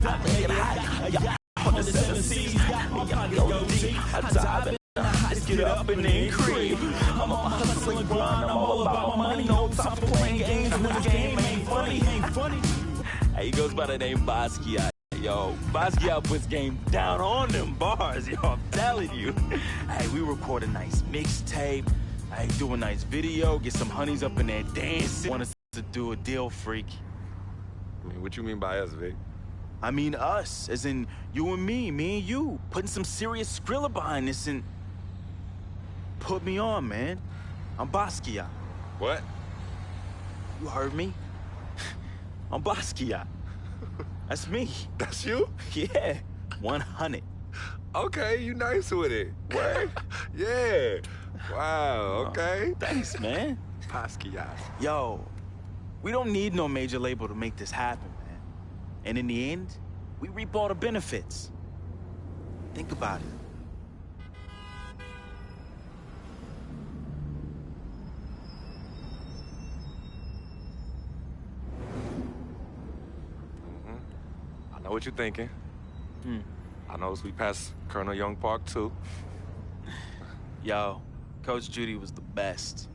On the 7 C's, got my pocket go deep. I dive in the hottest, get up and then creep. I'm on my hustle and grind, I'm all about my money. No time for playing games when the game ain't funny. Hey, he goes by the name Basquiat. Yo, Basquiat puts game down on them bars, yo, I'm telling you. Hey, we record a nice mixtape. Hey, do a nice video, get some honeys up in there dancing. Want us to do a deal, freak. I mean, what you mean by us, Vic? I mean us, as in you and me and you, putting some serious Skrilla behind this and put me on, man. I'm Basquiat. What? You heard me? I'm Basquiat. That's me. That's you? Yeah, 100. Okay, you nice with it. What? Yeah. Wow, okay. Thanks, man. Basquiat. Yo, we don't need no major label to make this happen. And in the end, we reap all the benefits. Think about it. I know what you're thinking. I noticed we passed Colonel Young Park, too. Yo, Coach Judy was the best.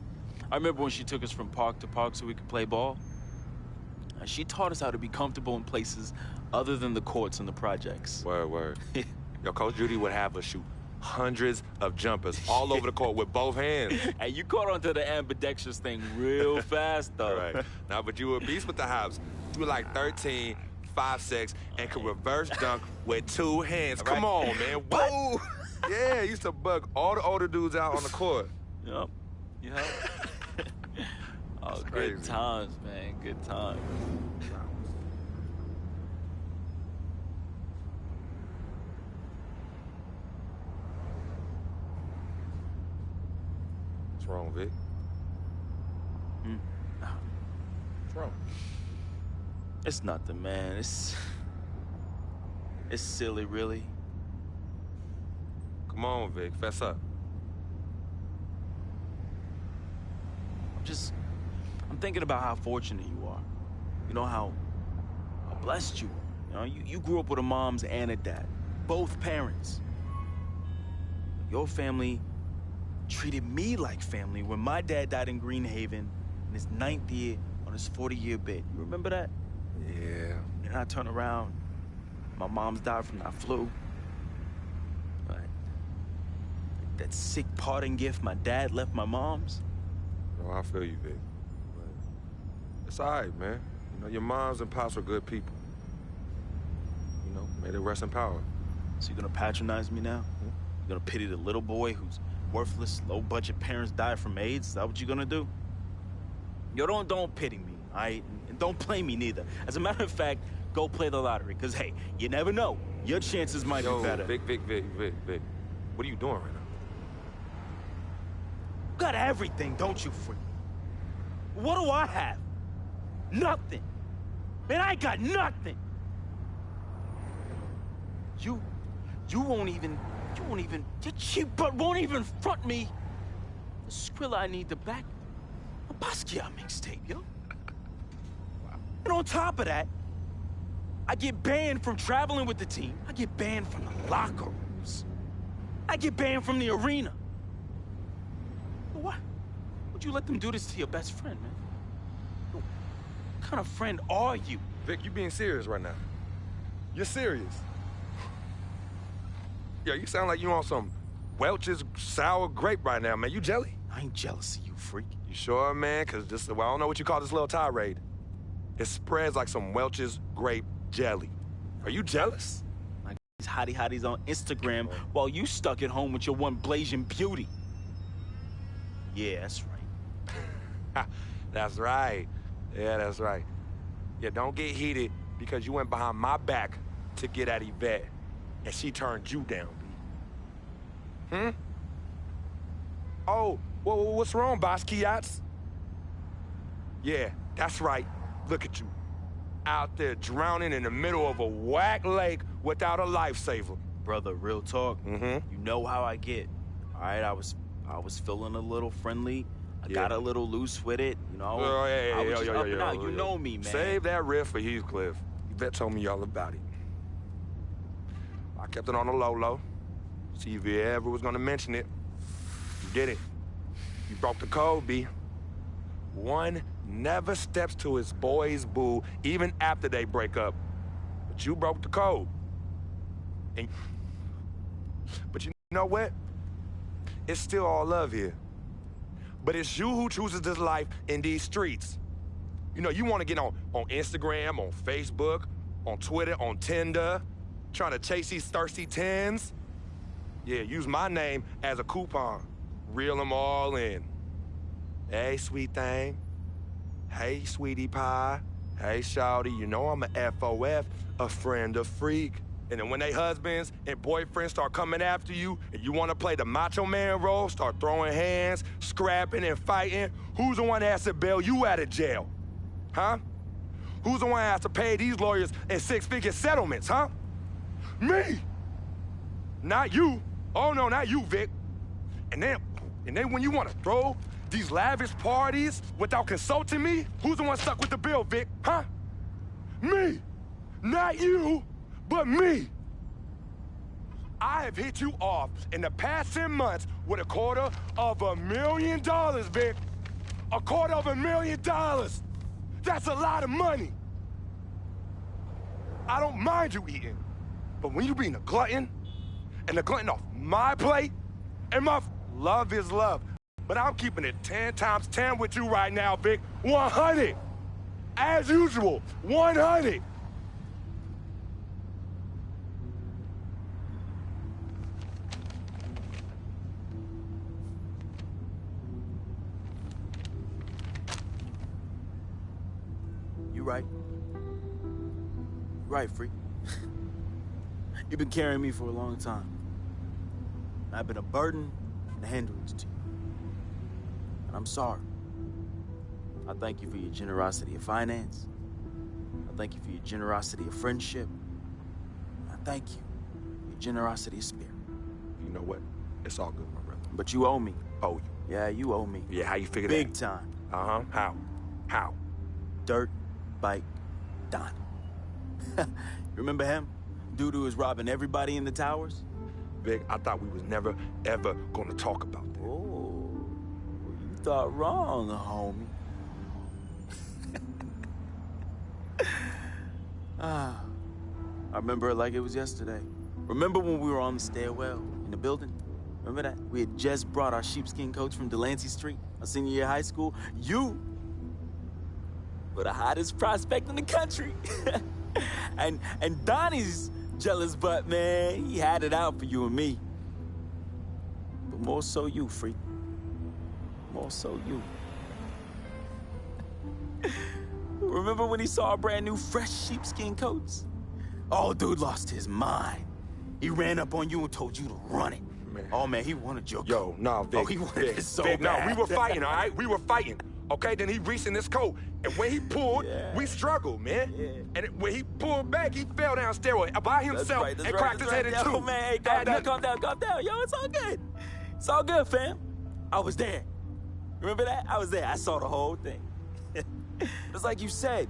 I remember when she took us from park to park so we could play ball. She taught us how to be comfortable in places other than the courts and the projects. Word. Yo, Coach Judy would have us shoot hundreds of jumpers all over the court with both hands. Hey, you caught onto the ambidextrous thing real fast, though. Right. Now, but you were a beast with the hops. You were like 13, 5'6", and could reverse dunk with 2 hands. Come on, man. Whoa! Yeah, used to bug all the older dudes out on the court. Yep. Oh, good times, man. Good times. What's wrong, Vic? What's wrong? It's nothing, man. It's silly, really. Come on, Vic. Fess up. I'm thinking about how fortunate you are. You know, how blessed you are. You know, you grew up with a mom's and a dad, both parents. Your family treated me like family when my dad died in Greenhaven in his 9th year on his 40-year bid. You remember that? Yeah. And I turn around, my mom's died from that flu. That sick parting gift my dad left my mom's. No, I feel you, Vic. But it's all right, man. You know, your moms and pops are good people. You know, may they rest in power. So you're gonna patronize me now? You're gonna pity the little boy whose worthless, low-budget parents died from AIDS? Is that what you're gonna do? Yo, don't pity me, all right? And don't play me neither. As a matter of fact, go play the lottery, because, hey, you never know. Your chances might be better. Vic. What are you doing right now? You got everything, don't you, freak? What do I have? Nothing. Man, I got nothing. You won't even, your cheap butt won't even front me the Skrilla I need to back a Basquiat mixtape, yo. And on top of that, I get banned from traveling with the team. I get banned from the locker rooms. I get banned from the arena. What? Would you let them do this to your best friend, man? What kind of friend are you? Vic, you being serious right now. You're serious. Yeah, you sound like you on some Welch's sour grape right now, man. You jelly? I ain't jealous of you, freak. You sure, man? Because I don't know what you call this little tirade. It spreads like some Welch's grape jelly. Are you jealous? Like these hotties on Instagram while you stuck at home with your one blazing beauty. Yeah, that's right. That's right. Yeah, that's right. Yeah, don't get heated because you went behind my back to get at Yvette, and she turned you down, B. Oh, what's wrong, Basquiats? Yeah, that's right. Look at you. Out there drowning in the middle of a whack lake without a lifesaver. Brother, real talk. You know how I get. All right, I was feeling a little friendly. I got a little loose with it, you know. I was just up and out. You know me, man. Save that riff for Heathcliff. Yvette told me all about it. I kept it on the low-low. See if you ever was gonna mention it. You did it. You broke the code, B. One never steps to his boy's boo, even after they break up. But you broke the code. But you know what? It's still all love here. But it's you who chooses this life in these streets. You know, you want to get on Instagram, on Facebook, on Twitter, on Tinder, trying to chase these thirsty tens. Yeah, use my name as a coupon. Reel them all in. Hey, sweet thing. Hey, sweetie pie. Hey, shawty, you know I'm a FOF, a friend, a freak. And then when they husbands and boyfriends start coming after you and you want to play the macho man role, start throwing hands, scrapping and fighting, who's the one that has to bail you out of jail? Huh? Who's the one that has to pay these lawyers in six-figure settlements, huh? Me! Not you. Oh, no, not you, Vic. And then when you want to throw these lavish parties without consulting me, who's the one stuck with the bill, Vic, huh? Me! Not you! But me! I have hit you off in the past 10 months with $250,000, Vic. $250,000! That's a lot of money. I don't mind you eating, but when you being a glutton, and a glutton off my plate, and my love is love, but I'm keeping it 10 times 10 with you right now, Vic. 100! As usual, 100! Right. Right, freak. You've been carrying me for a long time. I've been a burden and a hindrance to you. And I'm sorry. I thank you for your generosity of finance. I thank you for your generosity of friendship. I thank you for your generosity of spirit. You know what? It's all good, my brother. But you owe me. Owe you? Yeah, you owe me. Yeah, how you figure Big that? time. Uh-huh. How? How? Dirt Bike Don. Remember him? Dude who was robbing everybody in the towers? Vic, I thought we was never, ever gonna talk about that. Oh, you thought wrong, homie. I remember it like it was yesterday. Remember when we were on the stairwell in the building? Remember that? We had just brought our sheepskin coats from Delancey Street, our senior year of high school. You were the hottest prospect in the country. and Donnie's jealous butt, man, he had it out for you and me. But more so you, freak. More so you. Remember when he saw our brand new fresh sheepskin coats? Oh, dude lost his mind. He ran up on you and told you to run it. Man. Oh, man, he wanted your coat. Yo, nah, Vic. Oh, he wanted it so Vic, bad. no, we were fighting, all right? We were fighting. Okay, then he reached in his coat, and when he pulled, we struggled, man. Yeah. And when he pulled back, he fell down steroid by himself and cracked his head in two. Yo, man, hey, calm down. Yo, it's all good. It's all good, fam. I was there. Remember that? I was there. I saw the whole thing. It's like you said.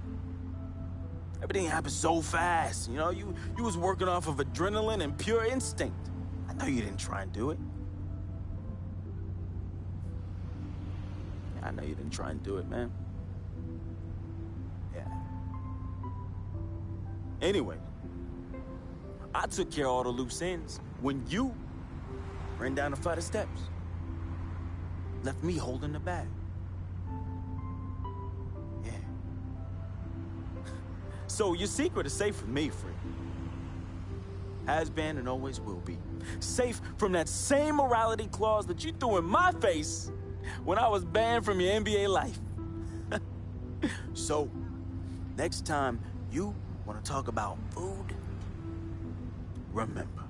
Everything happened so fast, you know? You was working off of adrenaline and pure instinct. I know you didn't try and do it. I know you didn't try and do it, man. Yeah. Anyway, I took care of all the loose ends when you ran down a flight of steps. Left me holding the bag. Yeah. So your secret is safe with me, Free. Has been and always will be. Safe from that same morality clause that you threw in my face when I was banned from your NBA life. So, next time you want to talk about food, remember,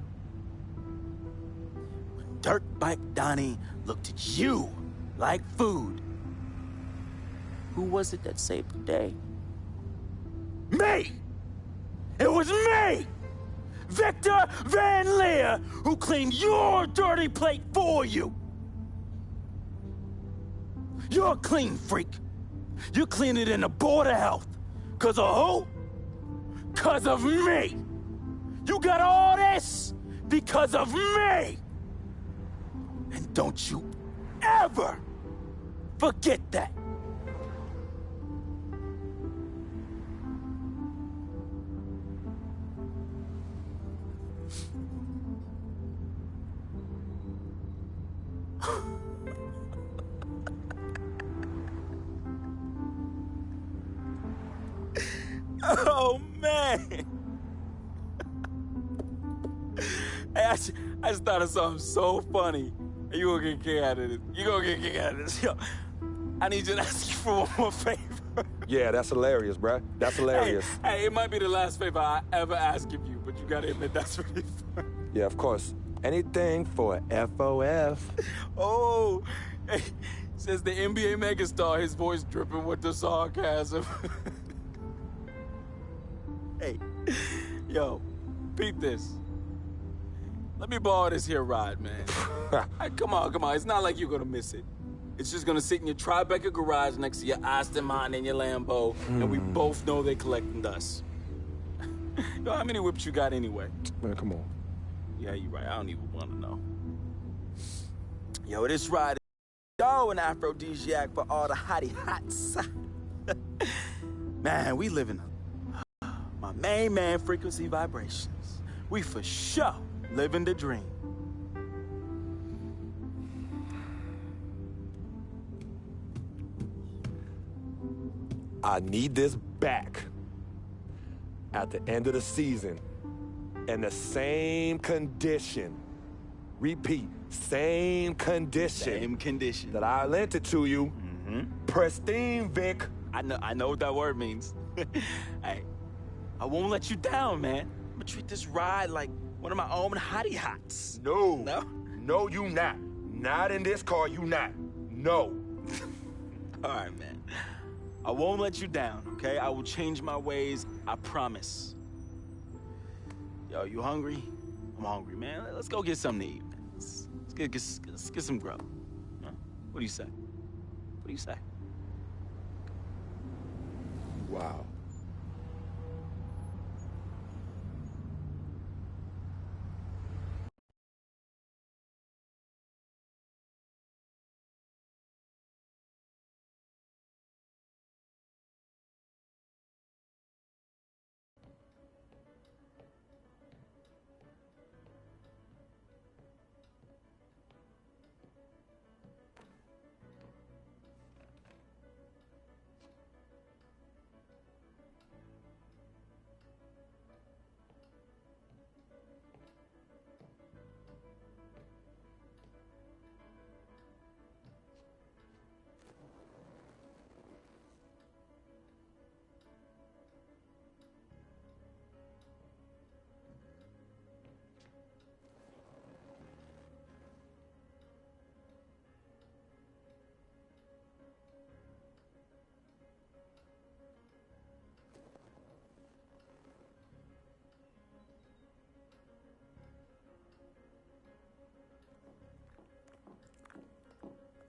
when Dirt Bike Donnie looked at you like food, who was it that saved the day? Me! It was me! Victor Van Leer, who cleaned your dirty plate for you! You're a clean freak. You clean it in the Board of Health. 'Cause of who? 'Cause of me. You got all this, because of me! And don't you ever forget that. Oh, man! Hey, I just thought of something so funny. You gonna get a kick out of this. You gonna get a kick out of this. Yo, I need you to ask you for one more favor. Yeah, that's hilarious, bruh. That's hilarious. Hey, it might be the last favor I ever ask of you, but you gotta admit that's really fun. Yeah, of course. Anything for FOF. Oh, hey, says the NBA megastar, his voice dripping with the sarcasm. Hey, yo, beat this. Let me borrow this here ride, man. Hey, come on. It's not like you're gonna miss it. It's just gonna sit in your Tribeca garage next to your Aston Martin and your Lambo, and we both know they're collecting dust. Yo, how many whips you got anyway? Man, come on. Yeah, you're right. I don't even want to know. Yo, this ride is an aphrodisiac for all the hottie hots. Man, we live in my main man frequency vibrations. We for sure living the dream. I need this back at the end of the season in the same condition. Repeat, same condition. Same condition. That I lent it to you. Pristine, Vic. I know what that word means. Hey, I won't let you down, man. I'm gonna treat this ride like one of my own hottie hots. No. No? No, you not. Not in this car, you not. No. All right, man. I won't let you down, okay? I will change my ways, I promise. Yo, you hungry? I'm hungry, man. Let's go get something to eat, man. Let's get some grub. Huh? What do you say? What do you say? Wow.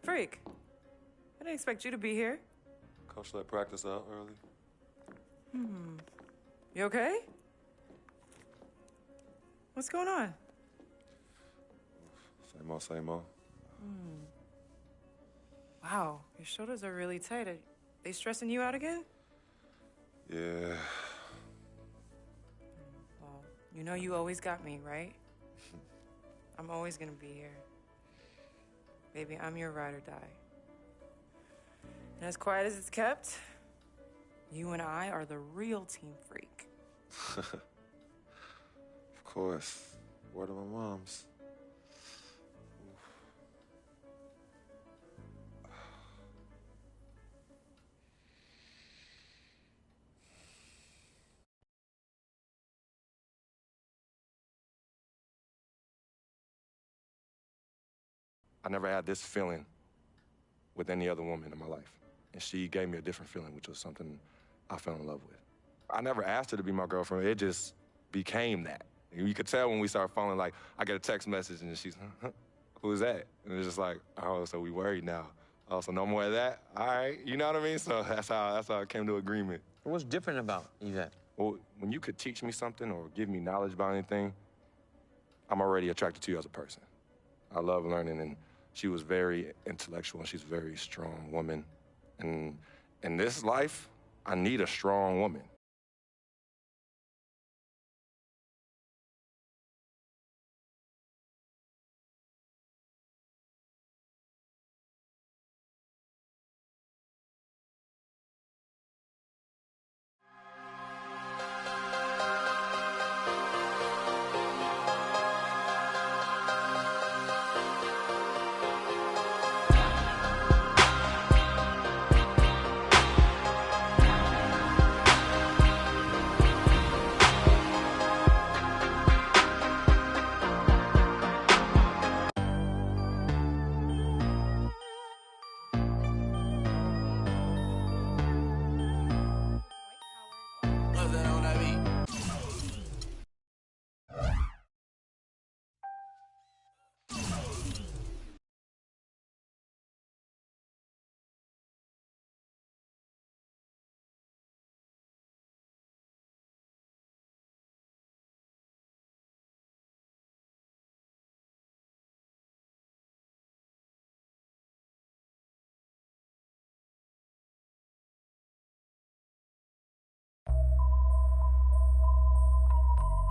Freak, I didn't expect you to be here. Coach let practice out early. You okay? What's going on? Same old, same old. Wow, your shoulders are really tight. Are they stressing you out again? Yeah. Well, you know you always got me, right? I'm always gonna be here. Baby, I'm your ride or die. And as quiet as it's kept, you and I are the real Team Freak. Of course. Word of my mom's. I never had this feeling with any other woman in my life. And she gave me a different feeling, which was something I fell in love with. I never asked her to be my girlfriend. It just became that. You could tell when we started falling, like, I get a text message and she's, who's that? And it's just like, oh, so we worried now. Oh, so no more of that? All right, you know what I mean? So that's how I came to agreement. What's different about Yvette? Well, when you could teach me something or give me knowledge about anything, I'm already attracted to you as a person. I love learning, and she was very intellectual, and she's a very strong woman. And in this life, I need a strong woman.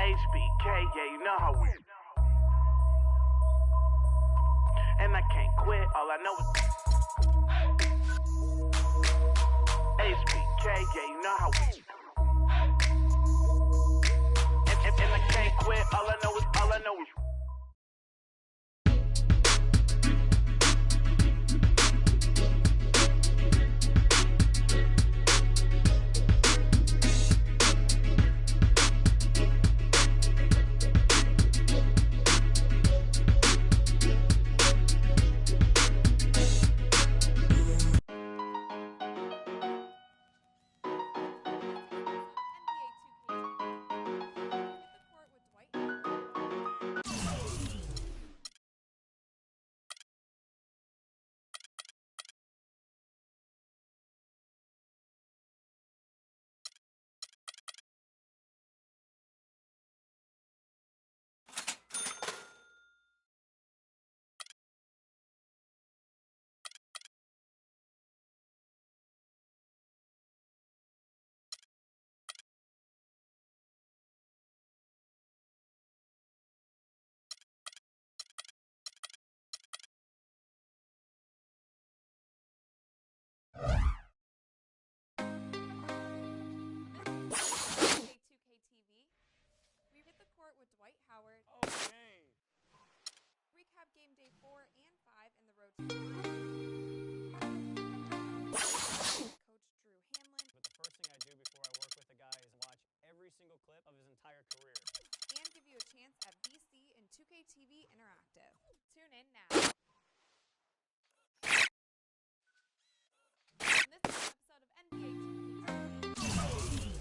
HBK, yeah, you know how we. And I can't quit, all I know is. HBK, yeah, you know how we. And I can't quit, all I know is. Recap game day 4 and 5 in the road. Coach Drew Hanlon. But the first thing I do before I work with a guy is watch every single clip of his entire career. And give you a chance at VC and 2K TV Interactive. Tune in now. On this episode of NBA2K16.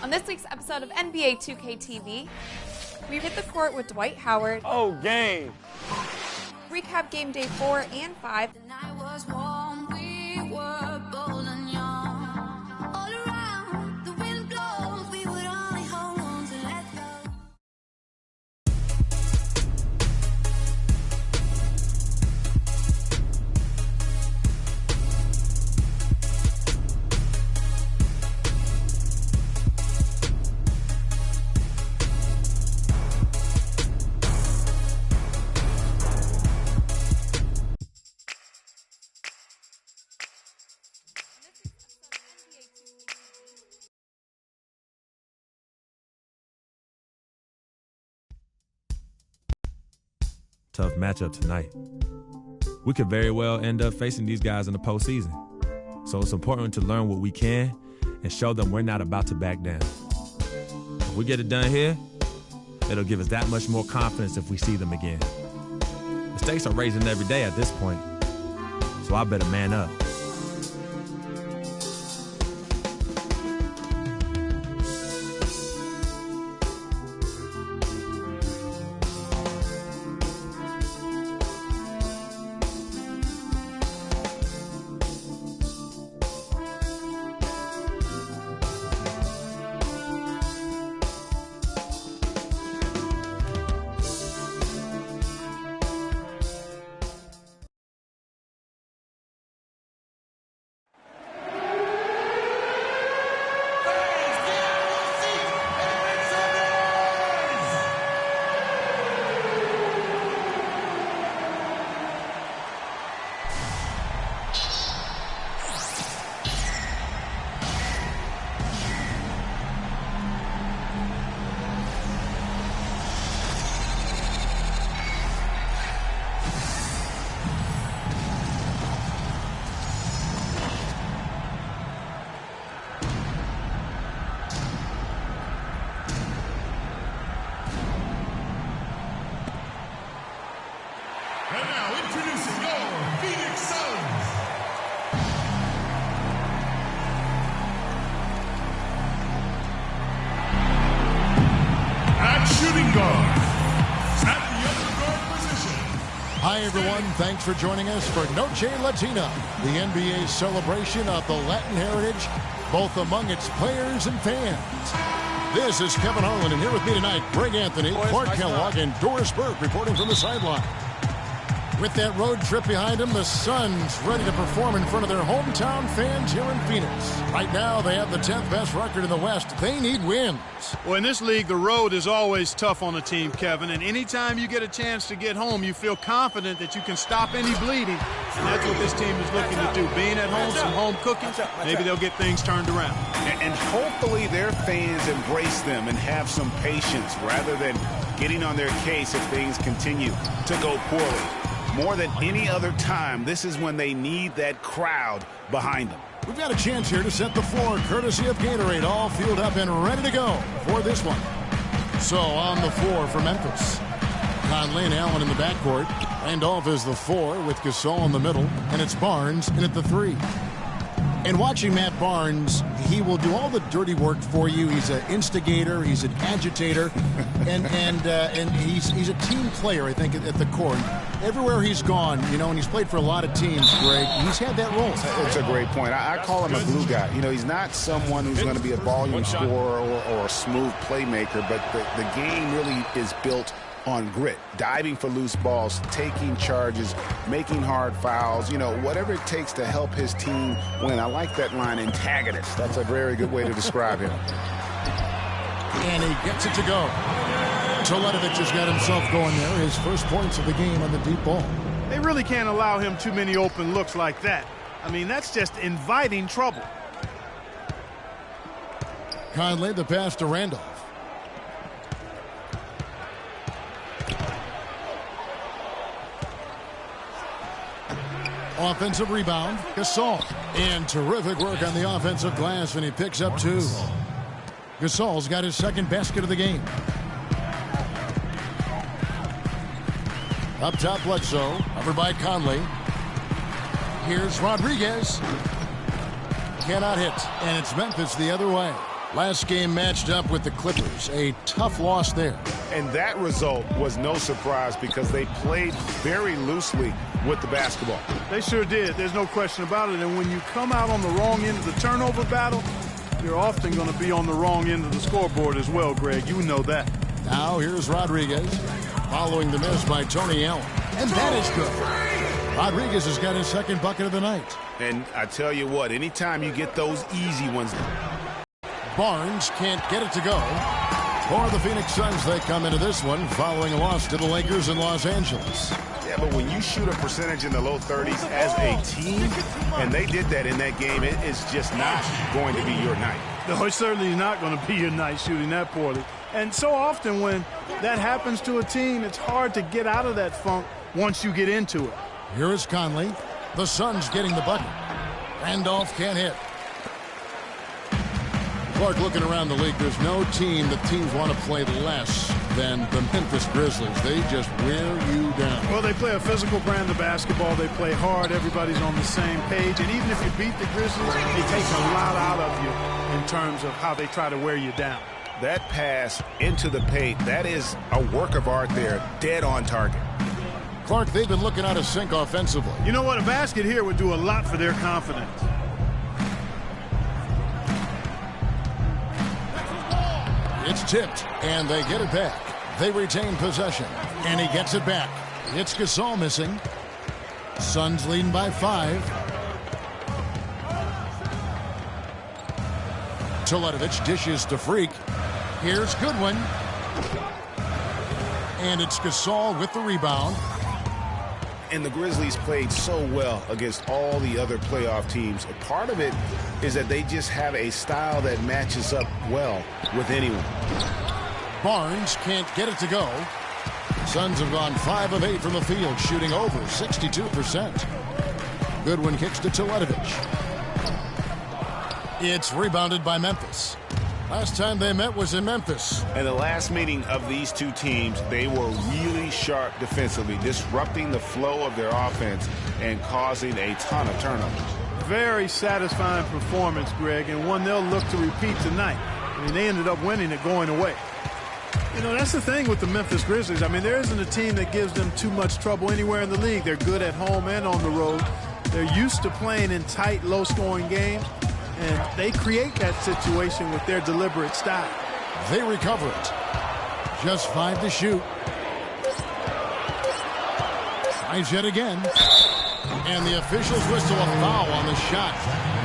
On this week's episode of NBA 2K TV, we hit the court with Dwight Howard. Oh, game! Recap game day 4 and 5. The night was warm, we were bold and young. All around, the wind blows, we would only hold on to let go. tough matchup tonight. We could very well end up facing these guys in the postseason. So it's important to learn what we can and show them we're not about to back down. If we get it done here, it'll give us that much more confidence if we see them again. The stakes are raising every day at this point, so I better man up. Hi, everyone. Thanks for joining us for Noche Latina, the NBA's celebration of the Latin heritage, both among its players and fans. This is Kevin Harlan, and here with me tonight, Greg Anthony, Clark Kellogg, and Doris Burke reporting from the sideline. With that road trip behind them, the Suns ready to perform in front of their hometown fans here in Phoenix. Right now, they have the 10th best record in the West. They need wins. Well, in this league, the road is always tough on a team, Kevin. And anytime you get a chance to get home, you feel confident that you can stop any bleeding. And that's what this team is looking to do. Being at home, some home cooking, maybe they'll get things turned around. And hopefully their fans embrace them and have some patience rather than getting on their case if things continue to go poorly. More than any other time, this is when they need that crowd behind them. We've got a chance here to set the floor, courtesy of Gatorade, all fueled up and ready to go for this one. So on the floor for Memphis, Conley and Allen in the backcourt. Randolph is the 4 with Gasol in the middle, and it's Barnes in at the 3. And watching Matt Barnes, he will do all the dirty work for you. He's an instigator, he's an agitator, and he's a team player, I think, at the court. Everywhere he's gone, you know, and he's played for a lot of teams, Greg, he's had that role. It's a great point. I call him a glue guy. You know, he's not someone who's going to be a volume scorer or a smooth playmaker, but the game really is built on grit, diving for loose balls, taking charges, making hard fouls, you know, whatever it takes to help his team win. I like that line, antagonist. That's a very good way to describe him. And he gets it to go. Teletovic has got himself going there. His first points of the game on the deep ball. They really can't allow him too many open looks like that. I mean, that's just inviting trouble. Conley, the pass to Randolph. Offensive rebound, Gasol. And terrific work on the offensive glass, and he picks up 2. Gasol's got his second basket of the game. Up top, Bledsoe, covered by Conley. Here's Rodriguez. Cannot hit, and it's Memphis the other way. Last game matched up with the Clippers. A tough loss there. And that result was no surprise because they played very loosely with the basketball. They sure did. There's no question about it. And when you come out on the wrong end of the turnover battle, you're often going to be on the wrong end of the scoreboard as well, Greg. You know that. Now here's Rodriguez following the miss by Tony Allen. And that is good. Rodriguez has got his second bucket of the night. And I tell you what, anytime you get those easy ones. Barnes can't get it to go. For the Phoenix Suns, they come into this one following a loss to the Lakers in Los Angeles. Yeah, but when you shoot a percentage in the low 30s as a team, and they did that in that game, it's just not going to be your night. No, it's certainly not going to be your night shooting that poorly. And so often when that happens to a team, it's hard to get out of that funk once you get into it. Here is Conley. The Suns getting the bucket. Randolph can't hit. Clark, looking around the league, there's no team that teams want to play less than the Memphis Grizzlies. They just wear you down. Well, they play a physical brand of basketball. They play hard. Everybody's on the same page. And even if you beat the Grizzlies, it takes a lot out of you in terms of how they try to wear you down. That pass into the paint, that is a work of art there, dead on target. Clark, they've been looking out of sync offensively. You know what? A basket here would do a lot for their confidence. It's tipped, and they get it back. They retain possession, and he gets it back. It's Gasol missing. Suns leading by 5. Teletovic dishes to Freak. Here's Goodwin. And it's Gasol with the rebound. And the Grizzlies played so well against all the other playoff teams. And part of it is that they just have a style that matches up well with anyone. Barnes can't get it to go. Suns have gone 5 of 8 from the field, shooting over 62%. Goodwin kicks to Teletovic. It's rebounded by Memphis. Last time they met was in Memphis. And the last meeting of these two teams, they were really sharp defensively, disrupting the flow of their offense and causing a ton of turnovers. Very satisfying performance, Greg, and one they'll look to repeat tonight. I mean, they ended up winning it going away. You know, that's the thing with the Memphis Grizzlies. I mean, there isn't a team that gives them too much trouble anywhere in the league. They're good at home and on the road. They're used to playing in tight, low-scoring games. And they create that situation with their deliberate style. They recover it. Just 5 to shoot. Tries yet again. And the officials whistle a foul on the shot.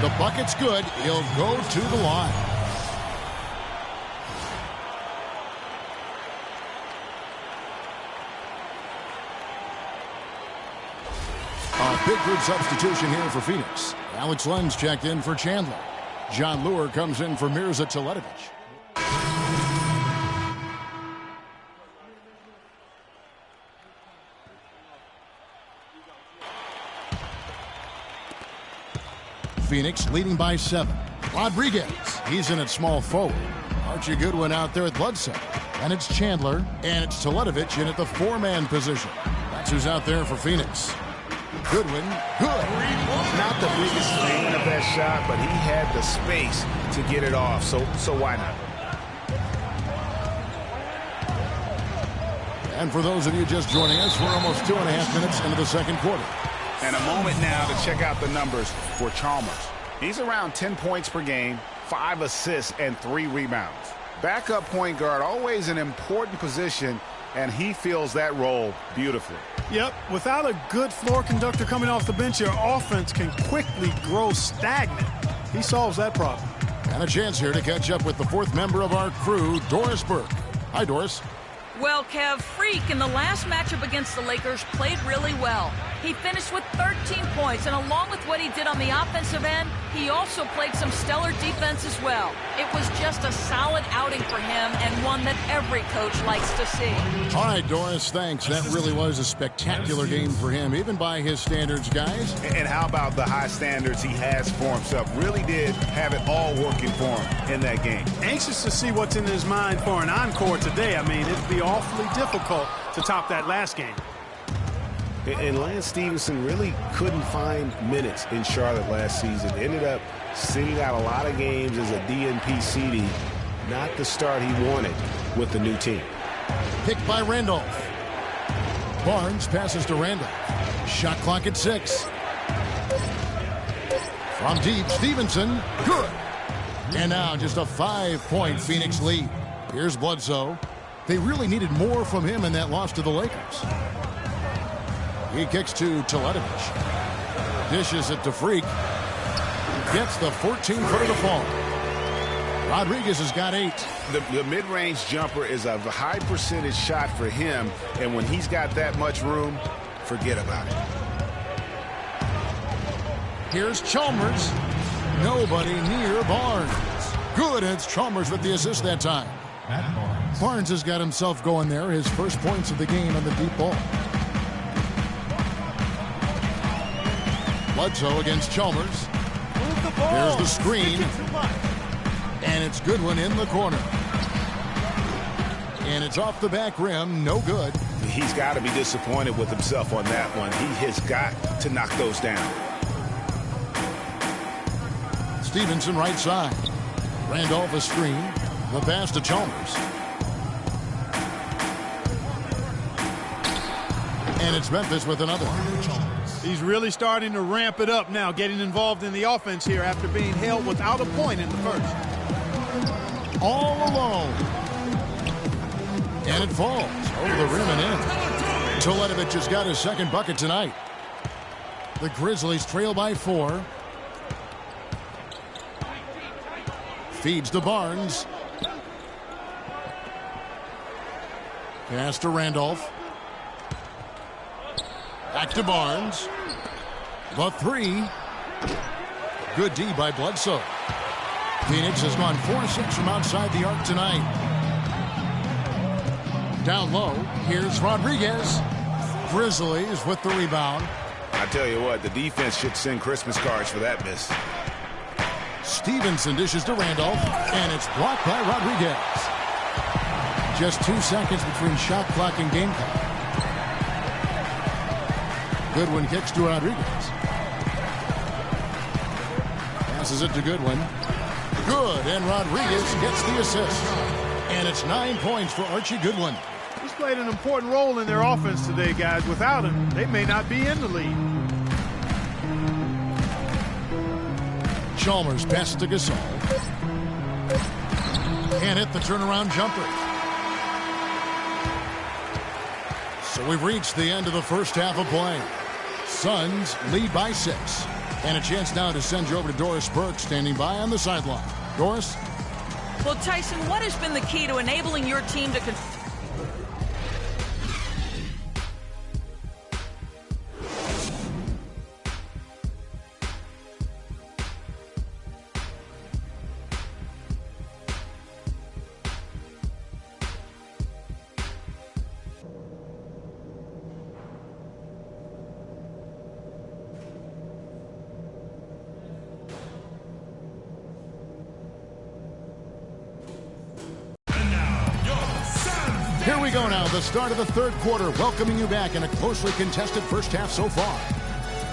The bucket's good. He'll go to the line. A big group substitution here for Phoenix. Alex Lenz checked in for Chandler. John Lure comes in for Mirza Teletovic. Phoenix leading by 7. Rodriguez, he's in at small forward. Archie Goodwin out there at blood center. And it's Chandler, and it's Teletovic in at the 4-man position. That's who's out there for Phoenix. Goodwin, good. Not the biggest fan of that shot, but he had the space to get it off, so why not? And for those of you just joining us, we're almost 2.5 minutes into the second quarter. And a moment now to check out the numbers for Chalmers. He's around 10 points per game, 5 assists, and 3 rebounds. Backup point guard, always an important position, and he fills that role beautifully. Yep, without a good floor conductor coming off the bench, your offense can quickly grow stagnant. He solves that problem. And a chance here to catch up with the 4th member of our crew, Doris Burke. Hi, Doris. Well, Kev, Freak in the last matchup against the Lakers played really well. He finished with 13 points, and along with what he did on the offensive end, he also played some stellar defense as well. It was just a solid outing for him and one that every coach likes to see. All right, Doris, thanks. That really was a spectacular game for him, even by his standards, guys. And how about the high standards he has for himself? Really did have it all working for him in that game. Anxious to see what's in his mind for an encore today. I mean, it'd be awfully difficult to top that last game. And Lance Stevenson really couldn't find minutes in Charlotte last season. Ended up sitting out a lot of games as a DNP CD. Not the start he wanted with the new team. Picked by Randolph. Barnes passes to Randolph. Shot clock at 6. From deep, Stevenson. Good. And now just a 5-point Phoenix lead. Here's Bledsoe. They really needed more from him in that loss to the Lakers. He kicks to Teletovic. Dishes it to Freak. Gets the 14-footer to fall. Rodriguez has got 8. The mid-range jumper is a high percentage shot for him, and when he's got that much room, forget about it. Here's Chalmers. Nobody near Barnes. Good, and it's Chalmers with the assist that time. Barnes has got himself going there. His first points of the game on the deep ball. Bledsoe against Chalmers. There's the screen. And it's Goodwin in the corner. And it's off the back rim. No good. He's got to be disappointed with himself on that one. He has got to knock those down. Stevenson right side. Randolph a screen. The pass to Chalmers. And it's Memphis with another. He's really starting to ramp it up now, getting involved in the offense here after being held without a point in the first. All alone. And it falls over the rim and in. Toledovich has got his second bucket tonight. The Grizzlies trail by 4. Feeds to Barnes. Pass to Randolph. Back to Barnes. The 3. Good D by Bledsoe. Phoenix has gone 4-6 from outside the arc tonight. Down low, here's Rodriguez. Grizzlies with the rebound. I tell you what, the defense should send Christmas cards for that miss. Stevenson dishes to Randolph, and it's blocked by Rodriguez. Just 2 seconds between shot clock and game clock. Goodwin kicks to Rodriguez. Passes it to Goodwin. Good, and Rodriguez gets the assist. And it's 9 points for Archie Goodwin. He's played an important role in their offense today, guys. Without him, they may not be in the lead. Chalmers pass to Gasol. Can't hit the turnaround jumper. So we've reached the end of the first half of play. Suns lead by 6. And a chance now to send you over to Doris Burke, standing by on the sideline. Doris? Well, Tyson, what has been the key to enabling your team to... Here we go now, the start of the third quarter, welcoming you back in a closely contested first half so far.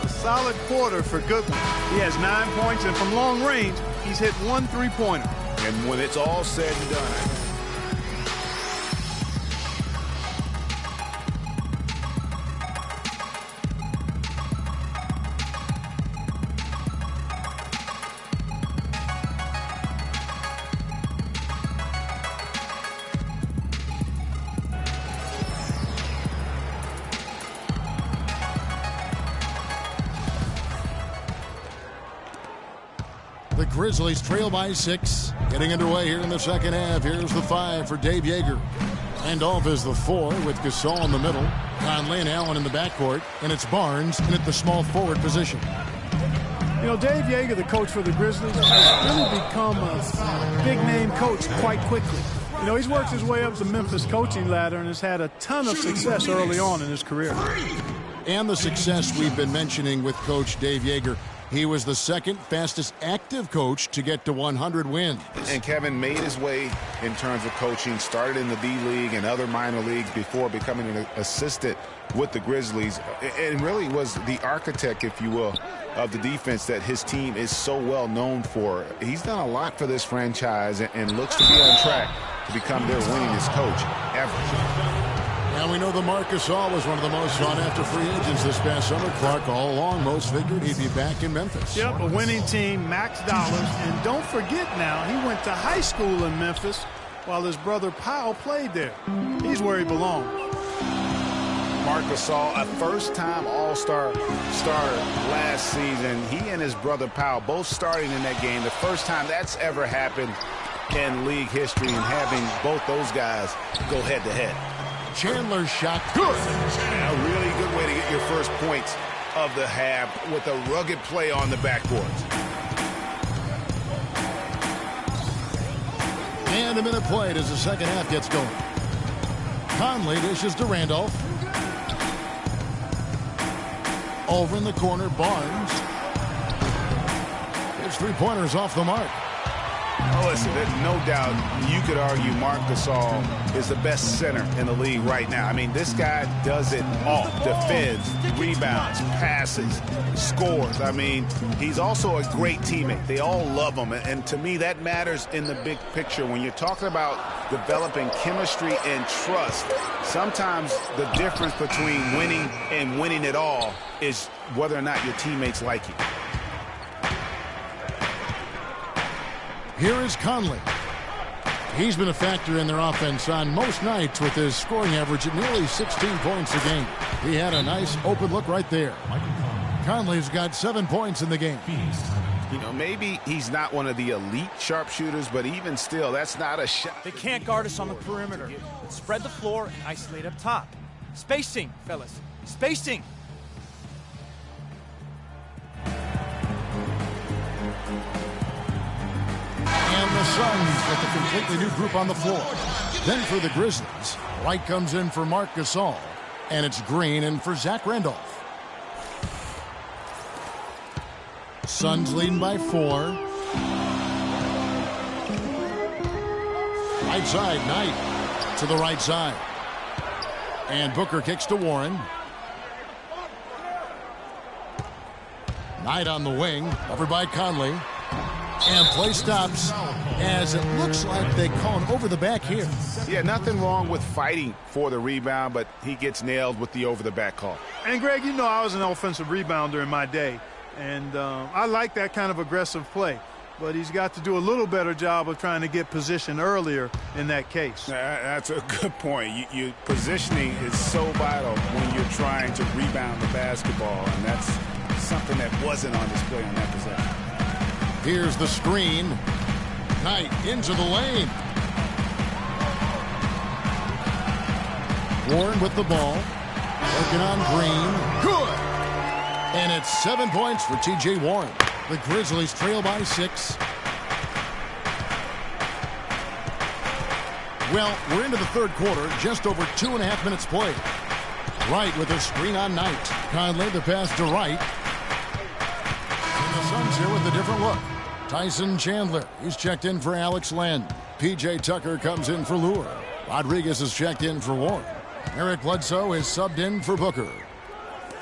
A solid quarter for Goodwin. He has 9 points, and from long range, he's hit 1 3-pointer. And when it's all said and done, The Grizzlies trail by 6. Getting underway here in the second half. Here's the 5 for Dave Yeager. Randolph is the 4 with Gasol in the middle. Conley and Allen in the backcourt. And it's Barnes in at the small forward position. You know, Dave Yeager, the coach for the Grizzlies, has really become a big-name coach quite quickly. You know, he's worked his way up the Memphis coaching ladder and has had a ton of success early on in his career. And the success we've been mentioning with Coach Dave Yeager. He was the second fastest active coach to get to 100 wins. And Kevin made his way in terms of coaching, started in the D-League and other minor leagues before becoming an assistant with the Grizzlies, and really was the architect, if you will, of the defense that his team is so well known for. He's done a lot for this franchise and looks to be on track to become their winningest coach ever. Now we know that Marc Gasol was one of the most sought-after free agents this past summer. Clark, all along, most figured he'd be back in Memphis. Yep, a winning team, max dollars. And don't forget now, he went to high school in Memphis while his brother Powell played there. He's where he belongs. Marc Gasol, a first-time All-Star starter last season. He and his brother Powell both starting in that game. The first time that's ever happened in league history, and having both those guys go head-to-head. Chandler's shot, good. A really good way to get your first points of the half with a rugged play on the backboard. And a minute played as the second half gets going. Conley dishes to Randolph. Over in the corner, Barnes. His three-pointers off the mark. Oh, listen, there's no doubt you could argue Marc Gasol is the best center in the league right now. I mean, this guy does it all. Defends, rebounds, passes, scores. I mean, he's also a great teammate. They all love him. And to me, that matters in the big picture. When you're talking about developing chemistry and trust, sometimes the difference between winning and winning it all is whether or not your teammates like you. Here is Conley. He's been a factor in their offense on most nights with his scoring average at nearly 16 points a game. He had a nice open look right there. Conley's got 7 points in the game. You know, maybe he's not one of the elite sharpshooters, but even still, that's not a shot. They can't guard us on the perimeter. Let's spread the floor and isolate up top. Spacing, fellas. Spacing. And the Suns with a completely new group on the floor. Then for the Grizzlies, White comes in for Marc Gasol, and it's Green in for Zach Randolph. Suns leading by 4. Right side, Knight to the right side. And Booker kicks to Warren. Knight on the wing, over by Conley. And play stops as it looks like they call him over the back here. Yeah, nothing wrong with fighting for the rebound, but he gets nailed with the over the back call. And Greg, you know I was an offensive rebounder in my day, and I like that kind of aggressive play. But he's got to do a little better job of trying to get position earlier in that case. That's a good point. Positioning is so vital when you're trying to rebound the basketball, and that's something that wasn't on display on that possession. Here's the screen. Knight into the lane. Warren with the ball. Working on Green. Good. And it's 7 points for T.J. Warren. The Grizzlies trail by 6. Well, we're into the third quarter. Just over 2.5 minutes played. Wright with a screen on Knight. Conley the pass to Wright. And the Suns here with a different look. Tyson Chandler, he's checked in for Alex Len. P.J. Tucker comes in for Lure. Rodriguez is checked in for Warren. Eric Bledsoe is subbed in for Booker.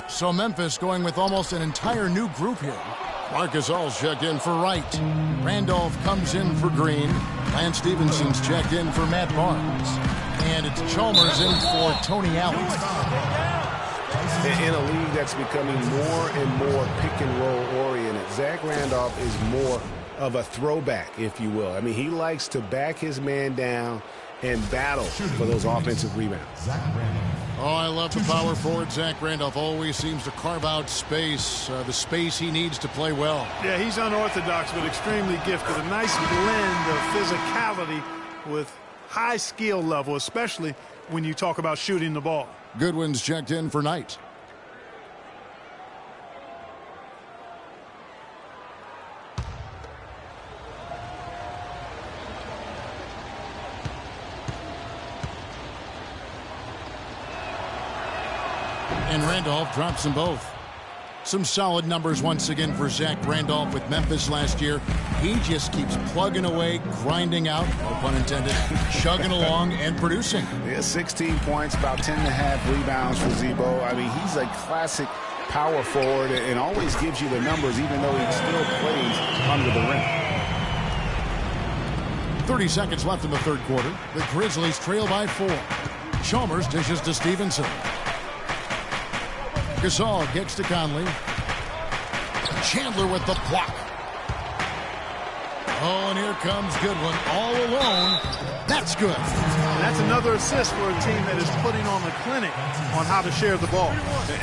So Memphis going with almost an entire new group here. Marc Gasol's checked in for Wright. Randolph comes in for Green. Lance Stevenson's checked in for Matt Barnes. And it's Chalmers in for Tony Allen. In a league that's becoming more and more pick-and-roll oriented, Zach Randolph is more of a throwback, if you will. I mean, he likes to back his man down and battle for those offensive rebounds. Oh, I love the power forward. Zach Randolph always seems to carve out space, the space he needs to play well. Yeah, he's unorthodox but extremely gifted. A nice blend of physicality with high skill level, especially when you talk about shooting the ball. Goodwin's checked in for Knight. And Randolph drops them both. Some solid numbers once again for Zach Randolph with Memphis last year. He just keeps plugging away, grinding out, no pun intended, chugging along and producing. Yeah, 16 points, about 10.5 rebounds for Zebo. I mean, he's a classic power forward and always gives you the numbers even though he still plays under the rim. 30 seconds left in the third quarter. The Grizzlies trail by 4. Chalmers dishes to Stevenson. Gasol gets to Conley. Chandler with the block. Oh, and here comes Goodwin all alone. That's good. And that's another assist for a team that is putting on the clinic on how to share the ball.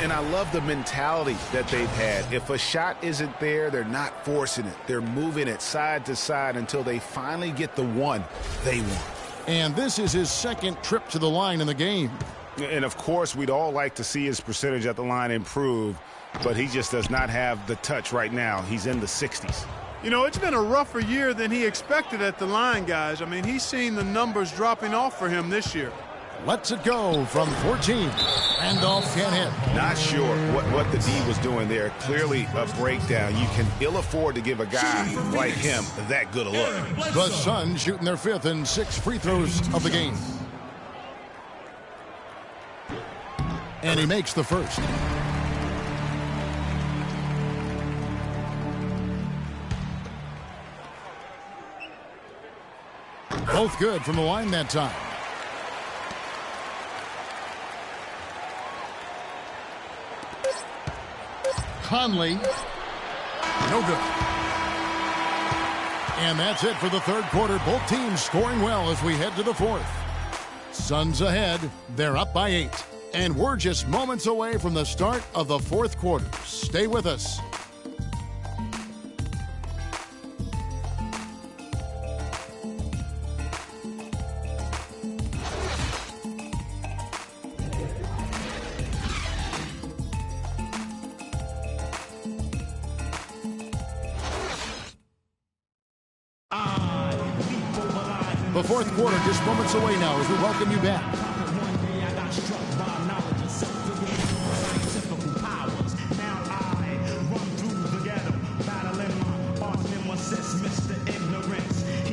And I love the mentality that they've had. If a shot isn't there, they're not forcing it. They're moving it side to side until they finally get the one they want. And this is his second trip to the line in the game. And, of course, we'd all like to see his percentage at the line improve, but he just does not have the touch right now. He's in the 60s. You know, it's been a rougher year than he expected at the line, guys. I mean, he's seen the numbers dropping off for him this year. Lets it go from 14. Randolph can't hit. Not sure what the D was doing there. Clearly a breakdown. You can ill afford to give a guy like him that good a look. The Suns shooting their 5th and 6th free throws of the game. And he makes the first. Both good from the line that time. Conley. No good. And that's it for the third quarter. Both teams scoring well as we head to the fourth. Suns ahead. They're up by 8. And we're just moments away from the start of the fourth quarter. Stay with us. The fourth quarter just moments away now as we welcome you back